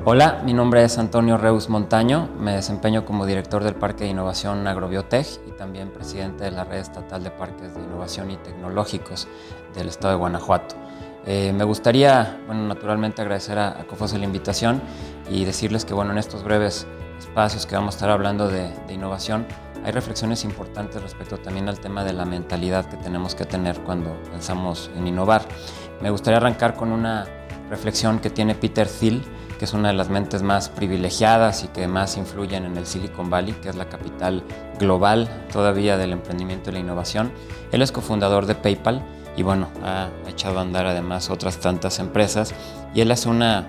Hola, mi nombre es Antonio Reus Montaño, me desempeño como director del Parque de Innovación Agrobiotech y también presidente de la Red Estatal de Parques de Innovación y Tecnológicos del Estado de Guanajuato. Me gustaría, naturalmente agradecer a COFOSE la invitación y decirles que, en estos breves espacios que vamos a estar hablando de innovación, hay reflexiones importantes respecto también al tema de la mentalidad que tenemos que tener cuando pensamos en innovar. Me gustaría arrancar con una reflexión que tiene Peter Thiel, que es una de las mentes más privilegiadas y que más influyen en el Silicon Valley, que es la capital global todavía del emprendimiento y la innovación. Él es cofundador de PayPal y ha echado a andar además otras tantas empresas, y él hace una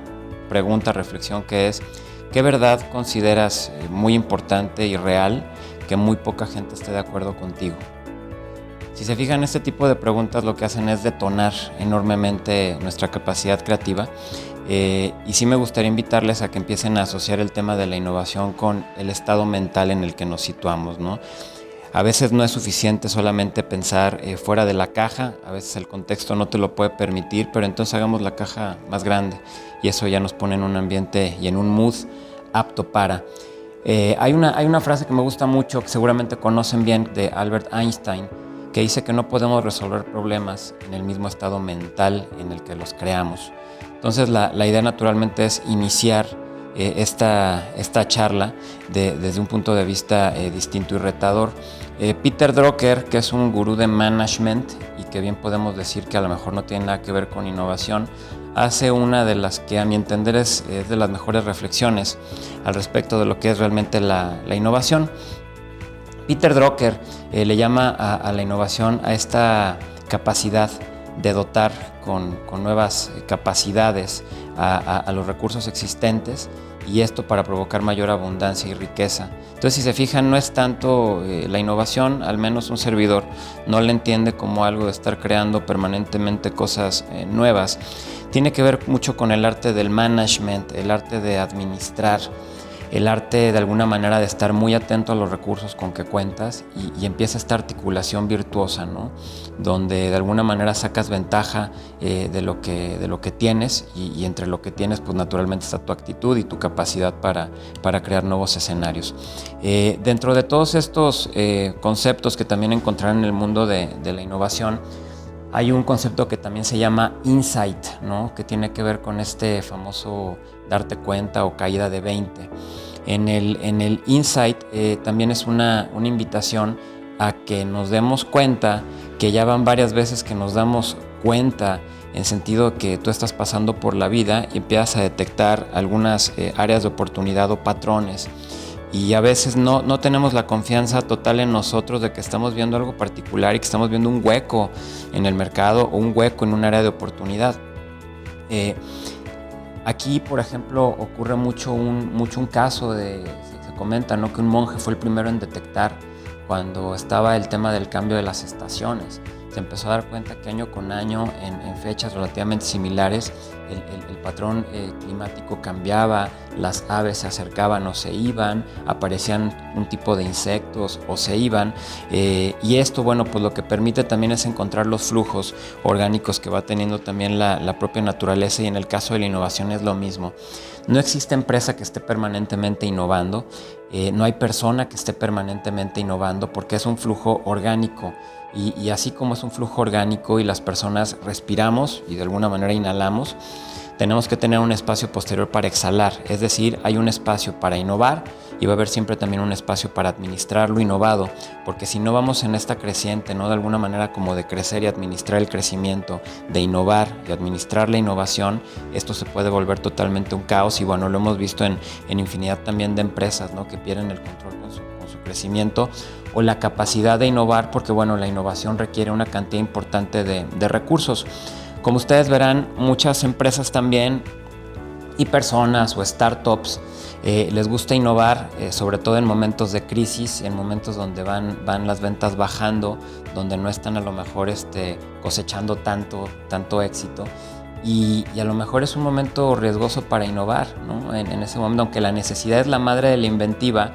pregunta, reflexión, que es: ¿qué verdad consideras muy importante y real que muy poca gente esté de acuerdo contigo? Si se fijan, este tipo de preguntas lo que hacen es detonar enormemente nuestra capacidad creativa, y sí me gustaría invitarles a que empiecen a asociar el tema de la innovación con el estado mental en el que nos situamos, ¿no? A veces no es suficiente solamente pensar fuera de la caja, a veces el contexto no te lo puede permitir, pero entonces hagamos la caja más grande y eso ya nos pone en un ambiente y en un mood apto para. Hay una frase que me gusta mucho, que seguramente conocen bien, de Albert Einstein, que dice que no podemos resolver problemas en el mismo estado mental en el que los creamos. Entonces la idea naturalmente es iniciar esta charla desde un punto de vista distinto y retador. Peter Drucker, que es un gurú de management y que bien podemos decir que a lo mejor no tiene nada que ver con innovación, hace una de las que a mi entender es de las mejores reflexiones al respecto de lo que es realmente la innovación. Peter Drucker le llama a la innovación a esta capacidad de dotar con nuevas capacidades a los recursos existentes, y esto para provocar mayor abundancia y riqueza. Entonces, si se fijan, no es tanto la innovación, al menos un servidor no la entiende como algo de estar creando permanentemente cosas nuevas. Tiene que ver mucho con el arte del management, el arte de administrar, el arte de alguna manera de estar muy atento a los recursos con que cuentas, y empieza esta articulación virtuosa, ¿no? Donde de alguna manera sacas ventaja de lo que tienes, y entre lo que tienes pues naturalmente está tu actitud y tu capacidad para crear nuevos escenarios. Dentro de todos estos conceptos que también encontrarán en el mundo de la innovación, hay un concepto que también se llama insight, ¿no? Que tiene que ver con este famoso darte cuenta o caída de 20. En el insight también es una invitación a que nos demos cuenta, que ya van varias veces que nos damos cuenta, en sentido que tú estás pasando por la vida y empiezas a detectar algunas áreas de oportunidad o patrones. Y a veces no tenemos la confianza total en nosotros de que estamos viendo algo particular y que estamos viendo un hueco en el mercado o un hueco en un área de oportunidad. Aquí, por ejemplo, ocurre mucho un caso se comenta, ¿no?, que un monje fue el primero en detectar cuando estaba el tema del cambio de las estaciones. Se empezó a dar cuenta que año con año, en fechas relativamente similares, el patrón climático cambiaba, las aves se acercaban o se iban, aparecían un tipo de insectos o se iban, y esto, pues lo que permite también es encontrar los flujos orgánicos que va teniendo también la propia naturaleza, y en el caso de la innovación es lo mismo. No existe empresa que esté permanentemente innovando, no hay persona que esté permanentemente innovando, porque es un flujo orgánico. Y así como es un flujo orgánico y las personas respiramos y de alguna manera inhalamos, tenemos que tener un espacio posterior para exhalar. Es decir, hay un espacio para innovar y va a haber siempre también un espacio para administrar lo innovado, porque si no vamos en esta creciente, ¿no?, de alguna manera como de crecer y administrar el crecimiento, de innovar y administrar la innovación, esto se puede volver totalmente un caos, y lo hemos visto en infinidad también de empresas, ¿no?, que pierden el control con su crecimiento o la capacidad de innovar, porque la innovación requiere una cantidad importante de recursos. Como ustedes verán, muchas empresas también y personas o startups les gusta innovar, sobre todo en momentos de crisis, en momentos donde van las ventas bajando, donde no están a lo mejor cosechando tanto éxito. Y a lo mejor es un momento riesgoso para innovar, ¿no? En ese momento, aunque la necesidad es la madre de la inventiva,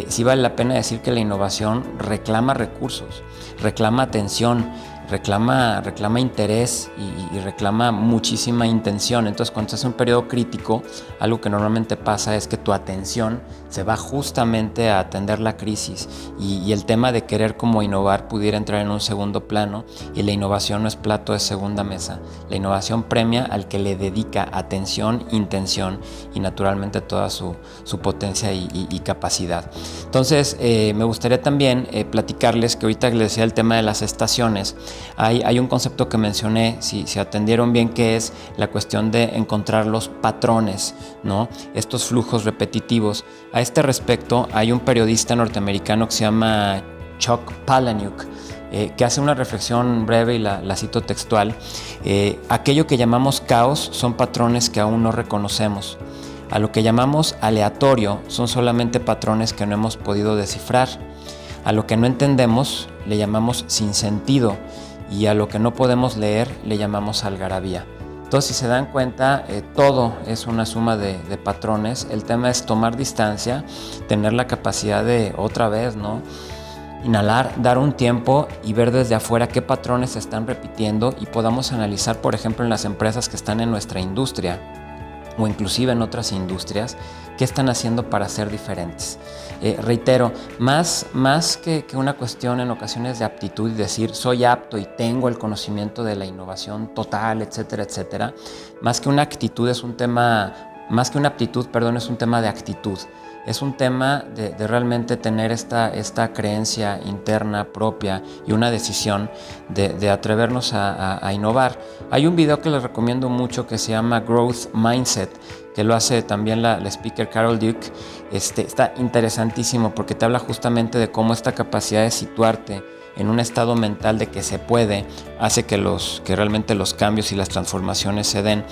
sí vale la pena decir que la innovación reclama recursos, reclama atención, reclama interés y reclama muchísima intención. Entonces, cuando estás en un periodo crítico, algo que normalmente pasa es que tu atención se va justamente a atender la crisis y el tema de querer como innovar pudiera entrar en un segundo plano, y la innovación no es plato de segunda mesa. La innovación premia al que le dedica atención, intención y naturalmente toda su potencia y capacidad. Entonces, me gustaría también platicarles que ahorita les decía el tema de las estaciones. Hay un concepto que mencioné, si atendieron bien, que es la cuestión de encontrar los patrones, ¿no? Estos flujos repetitivos. A este respecto, hay un periodista norteamericano que se llama Chuck Palahniuk, que hace una reflexión breve y la cito textual. Aquello que llamamos caos son patrones que aún no reconocemos. A lo que llamamos aleatorio son solamente patrones que no hemos podido descifrar. A lo que no entendemos le llamamos sinsentido, y a lo que no podemos leer le llamamos algarabía. Entonces, si se dan cuenta, todo es una suma de patrones. El tema es tomar distancia, tener la capacidad de, otra vez, ¿no?, inhalar, dar un tiempo y ver desde afuera qué patrones se están repitiendo, y podamos analizar, por ejemplo, en las empresas que están en nuestra industria o inclusive en otras industrias, qué están haciendo para ser diferentes. Reitero, más que una cuestión en ocasiones de aptitud y decir soy apto y tengo el conocimiento de la innovación total, etcétera, etcétera, más que una aptitud es un tema de actitud. Es un tema de realmente tener esta creencia interna propia y una decisión de atrevernos a innovar. Hay un video que les recomiendo mucho que se llama Growth Mindset, que lo hace también la speaker Carol Dweck. Está interesantísimo porque te habla justamente de cómo esta capacidad de situarte en un estado mental de que se puede hace que realmente los cambios y las transformaciones se den.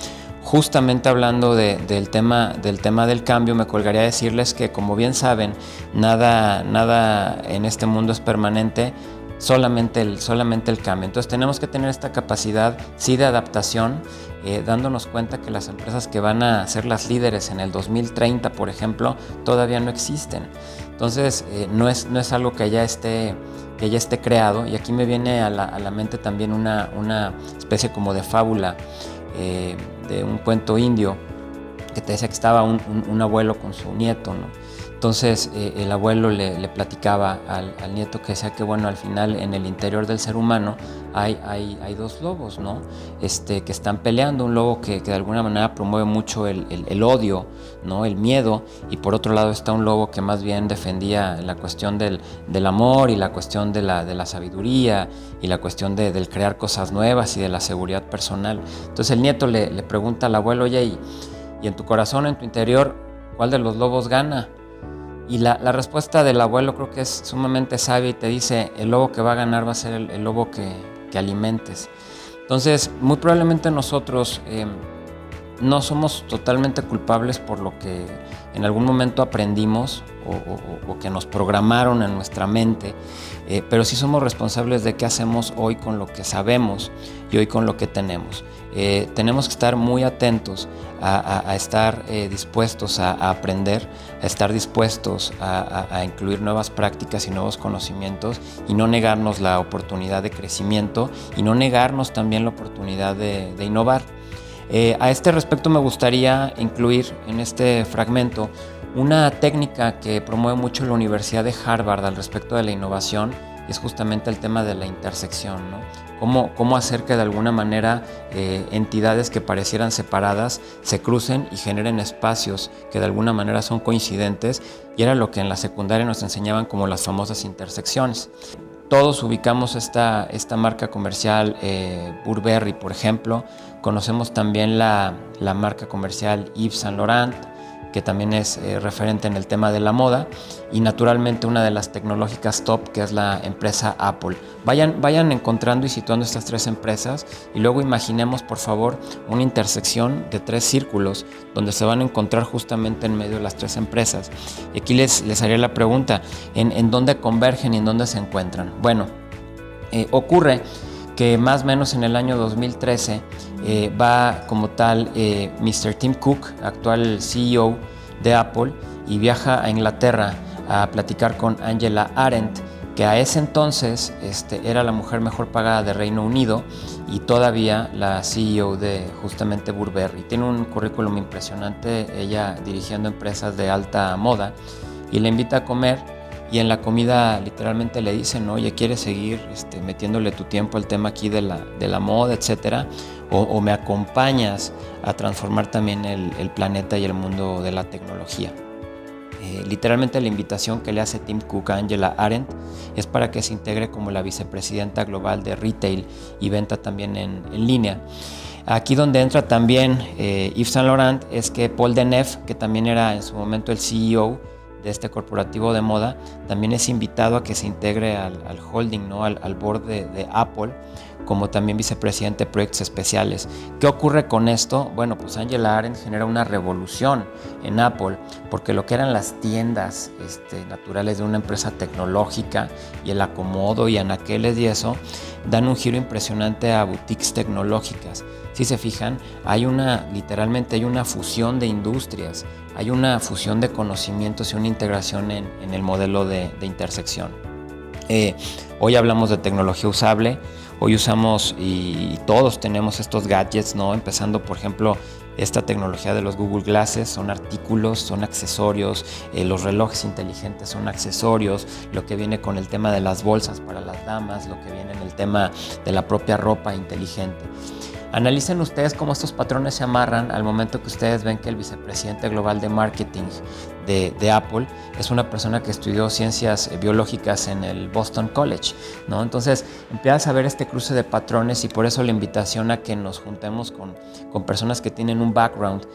Justamente hablando del tema del cambio, me colgaría a decirles que, como bien saben, nada en este mundo es permanente, solamente el cambio. Entonces tenemos que tener esta capacidad, sí, de adaptación, dándonos cuenta que las empresas que van a ser las líderes en el 2030, por ejemplo, todavía no existen. Entonces no es algo que ya esté creado, y aquí me viene a la mente también una especie como de fábula, de un cuento indio, que te decía que estaba un abuelo con su nieto, ¿no? Entonces el abuelo le platicaba al nieto que decía que, bueno, al final en el interior del ser humano hay dos lobos, ¿no? Que están peleando, un lobo que de alguna manera promueve mucho el odio, ¿no?, el miedo, y por otro lado está un lobo que más bien defendía la cuestión del amor, y la cuestión de la sabiduría, y la cuestión del crear cosas nuevas y de la seguridad personal. Entonces el nieto le pregunta al abuelo: oye, y en tu corazón, en tu interior, ¿cuál de los lobos gana? Y la respuesta del abuelo creo que es sumamente sabia, y te dice: el lobo que va a ganar va a ser el lobo que alimentes. Entonces, muy probablemente nosotros no somos totalmente culpables por lo que en algún momento aprendimos o que nos programaron en nuestra mente, pero sí somos responsables de qué hacemos hoy con lo que sabemos y hoy con lo que tenemos. Tenemos que estar muy atentos a estar dispuestos a aprender, a estar dispuestos a incluir nuevas prácticas y nuevos conocimientos, y no negarnos la oportunidad de crecimiento, y no negarnos también la oportunidad de innovar. A este respecto, me gustaría incluir en este fragmento una técnica que promueve mucho la Universidad de Harvard al respecto de la innovación, y es justamente el tema de la intersección, ¿no? Cómo hacer que de alguna manera entidades que parecieran separadas se crucen y generen espacios que de alguna manera son coincidentes, y era lo que en la secundaria nos enseñaban como las famosas intersecciones. Todos ubicamos esta marca comercial Burberry, por ejemplo. Conocemos también la marca comercial Yves Saint Laurent, que también es referente en el tema de la moda, y naturalmente una de las tecnológicas top, que es la empresa Apple. Vayan encontrando y situando estas tres empresas, y luego imaginemos, por favor, una intersección de tres círculos donde se van a encontrar justamente en medio de las tres empresas. Y aquí les haría la pregunta: ¿en dónde convergen y en dónde se encuentran? Bueno, ocurre que más o menos en el año 2013 va como tal Mr. Tim Cook, actual CEO de Apple, y viaja a Inglaterra a platicar con Hannah Arendt, que a ese entonces era la mujer mejor pagada de Reino Unido y todavía la CEO de justamente Burberry. Tiene un currículum impresionante, ella dirigiendo empresas de alta moda, y le invita a comer, y en la comida literalmente le dicen, oye, ¿quieres seguir metiéndole tu tiempo al tema aquí de la moda, etcétera? O me acompañas a transformar también el planeta y el mundo de la tecnología. Literalmente la invitación que le hace Tim Cook a Angela Arendt es para que se integre como la vicepresidenta global de retail y venta también en línea. Aquí donde entra también Yves Saint Laurent es que Paul Deneuve, que también era en su momento el CEO de este corporativo de moda, también es invitado a que se integre al holding, ¿no? al board de Apple, como también vicepresidente de proyectos especiales. ¿Qué ocurre con esto? Bueno, pues Angela Arendt genera una revolución en Apple, porque lo que eran las tiendas naturales de una empresa tecnológica y el acomodo y anaqueles y eso, dan un giro impresionante a boutiques tecnológicas. Si se fijan, literalmente hay una fusión de industrias, hay una fusión de conocimientos y una integración en el modelo de intersección. Hoy hablamos de tecnología usable, hoy usamos y todos tenemos estos gadgets, ¿no? Empezando, por ejemplo, esta tecnología de los Google Glasses, son artículos, son accesorios, los relojes inteligentes son accesorios, lo que viene con el tema de las bolsas para las damas, lo que viene en el tema de la propia ropa inteligente. Analicen ustedes cómo estos patrones se amarran al momento que ustedes ven que el vicepresidente global de marketing de Apple es una persona que estudió ciencias biológicas en el Boston College, ¿no? Entonces empiezas a ver este cruce de patrones, y por eso la invitación a que nos juntemos con personas que tienen un background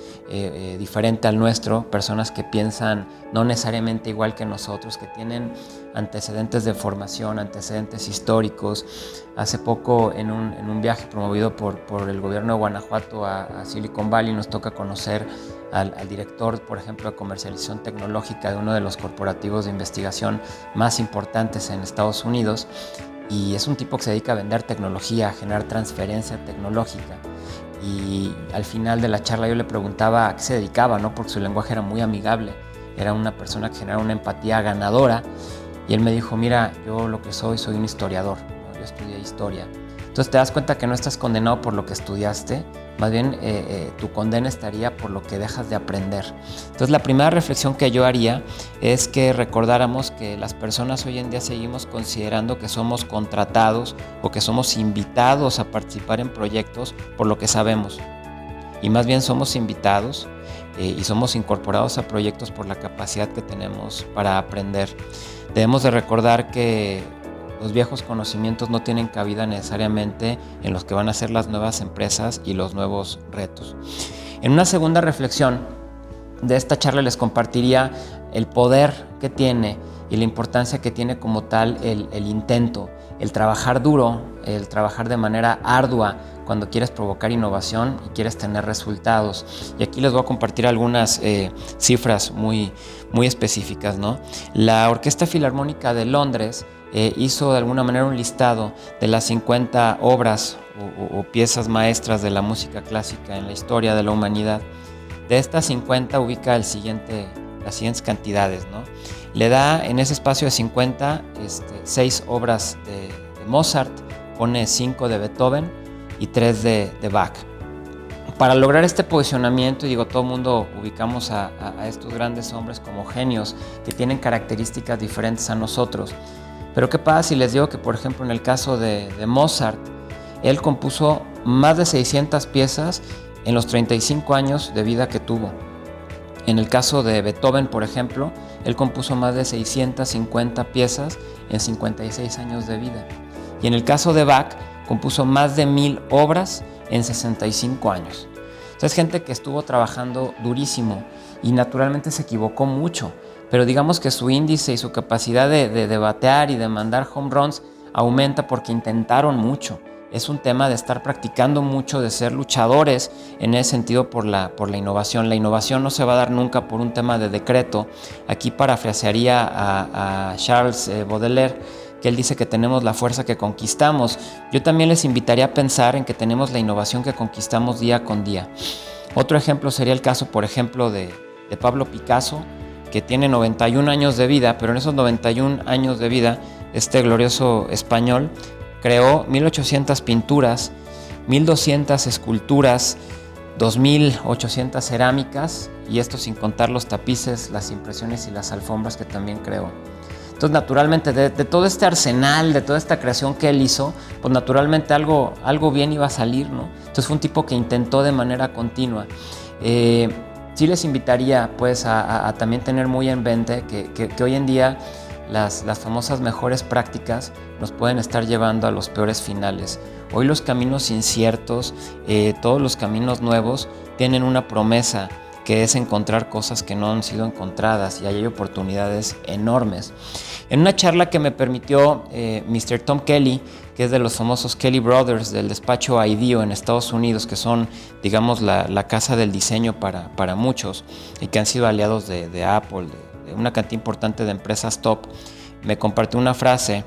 diferente al nuestro, personas que piensan no necesariamente igual que nosotros, que tienen antecedentes de formación, antecedentes históricos. Hace poco en un viaje promovido por el gobierno de Guanajuato a Silicon Valley nos toca conocer al director, por ejemplo, de comercialización tecnológica de uno de los corporativos de investigación más importantes en Estados Unidos, y es un tipo que se dedica a vender tecnología, a generar transferencia tecnológica. Y al final de la charla yo le preguntaba a qué se dedicaba, ¿no? Porque su lenguaje era muy amigable, era una persona que generaba una empatía ganadora, y él me dijo, mira, yo lo que soy un historiador, ¿no? Yo estudié historia. Entonces te das cuenta que no estás condenado por lo que estudiaste, más bien tu condena estaría por lo que dejas de aprender. Entonces la primera reflexión que yo haría es que recordáramos que las personas hoy en día seguimos considerando que somos contratados o que somos invitados a participar en proyectos por lo que sabemos, y más bien somos invitados y somos incorporados a proyectos por la capacidad que tenemos para aprender. Debemos de recordar que los viejos conocimientos no tienen cabida necesariamente en los que van a ser las nuevas empresas y los nuevos retos. En una segunda reflexión de esta charla les compartiría el poder que tiene y la importancia que tiene como tal el intento, el trabajar duro, el trabajar de manera ardua cuando quieres provocar innovación y quieres tener resultados. Y aquí les voy a compartir algunas cifras muy específicas, ¿no? La Orquesta Filarmónica de Londres hizo de alguna manera un listado de las 50 obras o piezas maestras de la música clásica en la historia de la humanidad. De estas 50 ubica las siguientes cantidades, ¿no? Le da en ese espacio de 50 6 obras de Mozart, pone 5 de Beethoven y 3 de Bach. Para lograr este posicionamiento, todo el mundo ubicamos a estos grandes hombres como genios que tienen características diferentes a nosotros. Pero ¿qué pasa si les digo que, por ejemplo, en el caso de Mozart, él compuso más de 600 piezas en los 35 años de vida que tuvo? En el caso de Beethoven, por ejemplo, él compuso más de 650 piezas en 56 años de vida. Y en el caso de Bach, compuso más de 1000 obras en 65 años. Es gente que estuvo trabajando durísimo y naturalmente se equivocó mucho, pero digamos que su índice y su capacidad de batear y de mandar home runs aumenta porque intentaron mucho. Es un tema de estar practicando mucho, de ser luchadores en ese sentido por la innovación. La innovación no se va a dar nunca por un tema de decreto. Aquí parafrasearía a Charles Baudelaire, que él dice que tenemos la fuerza que conquistamos. Yo también les invitaría a pensar en que tenemos la innovación que conquistamos día con día. Otro ejemplo sería el caso, por ejemplo, de Pablo Picasso, que tiene 91 años de vida, pero en esos 91 años de vida este glorioso español, creó 1,800 pinturas, 1,200 esculturas, 2,800 cerámicas, y esto sin contar los tapices, las impresiones y las alfombras que también creó. Entonces, naturalmente, de todo este arsenal, de toda esta creación que él hizo, pues naturalmente algo bien iba a salir, ¿no? Entonces fue un tipo que intentó de manera continua. Sí les invitaría pues a también tener muy en mente que hoy en día las famosas mejores prácticas nos pueden estar llevando a los peores finales. Hoy los caminos inciertos, todos los caminos nuevos tienen una promesa, que es encontrar cosas que no han sido encontradas, y hay oportunidades enormes. En una charla que me permitió Mr. Tom Kelly, que es de los famosos Kelly Brothers, del despacho IDEO en Estados Unidos, que son, digamos, la casa del diseño para muchos, y que han sido aliados de Apple, de una cantidad importante de empresas top, me compartió una frase,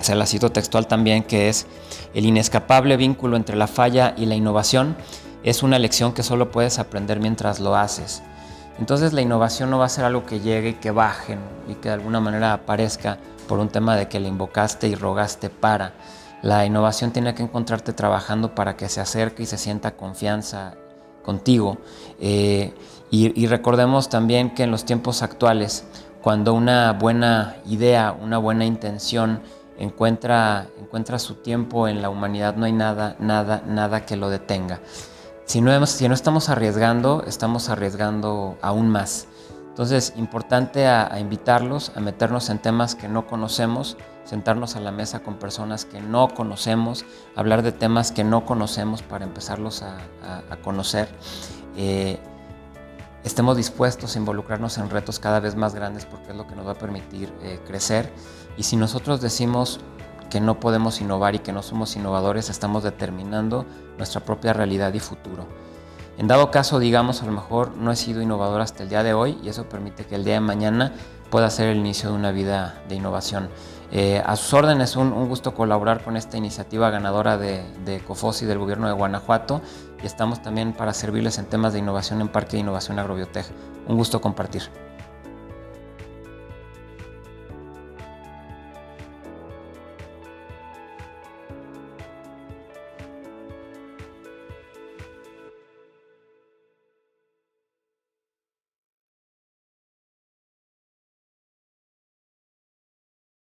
se la cito textual también, que es: el inescapable vínculo entre la falla y la innovación es una lección que solo puedes aprender mientras lo haces. Entonces la innovación no va a ser algo que llegue y que baje, ¿no? Y que de alguna manera aparezca por un tema de que le invocaste y rogaste para. La innovación tiene que encontrarte trabajando para que se acerque y se sienta confianza contigo. Y recordemos también que en los tiempos actuales, cuando una buena idea, una buena intención encuentra su tiempo en la humanidad, no hay nada que lo detenga. Si no estamos arriesgando aún más. Entonces, importante a invitarlos a meternos en temas que no conocemos, sentarnos a la mesa con personas que no conocemos, hablar de temas que no conocemos para empezarlos a conocer. Estemos dispuestos a involucrarnos en retos cada vez más grandes, porque es lo que nos va a permitir crecer. Y si nosotros decimos que no podemos innovar y que no somos innovadores, estamos determinando nuestra propia realidad y futuro. En dado caso, digamos, a lo mejor no he sido innovador hasta el día de hoy, y eso permite que el día de mañana pueda ser el inicio de una vida de innovación. A sus órdenes, un gusto colaborar con esta iniciativa ganadora de COFOSI del gobierno de Guanajuato, y estamos también para servirles en temas de innovación en Parque de Innovación Agrobiotech. Un gusto compartir.